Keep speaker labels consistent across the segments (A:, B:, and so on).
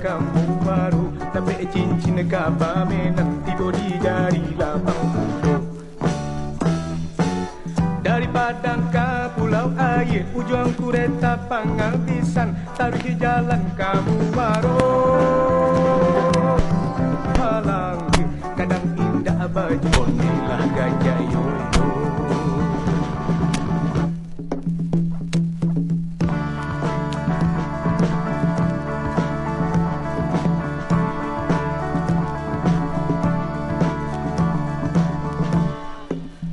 A: kamu baru, tapi cincin kabame nanti bodi jari lapang puluh. Dari Padang ke Pulau Air, ujung kereta penghabisan, tarik di jalan kamu baru. Halang kadang indah baju inilah gajah yoyo.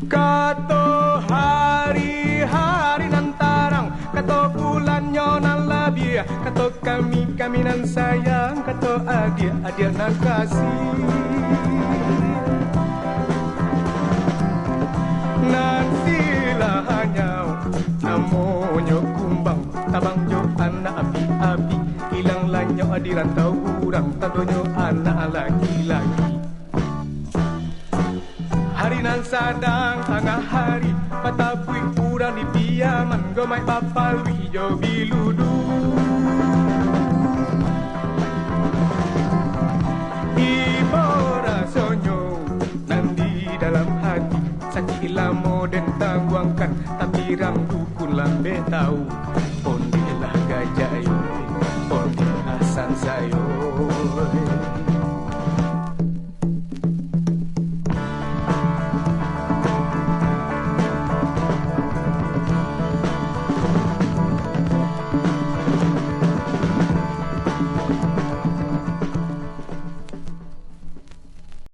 A: Kato hari-hari nantarang, kato bulannya nan labia, kato kami nan sayang, kato adia nan kasih. Nan sila hanya namonyo kumbang, tabang jo anak api-api, hilang lanyo di rantau urang, tadonyo anak laki-laki. Hari nan sadang tengah hari, patapui urang di piaman, gomai papalwi jo biludu. Ibora sonyo nan di dalam hati, sakit lamo dan tangguangkan, tapi rang dukun lambe tahu.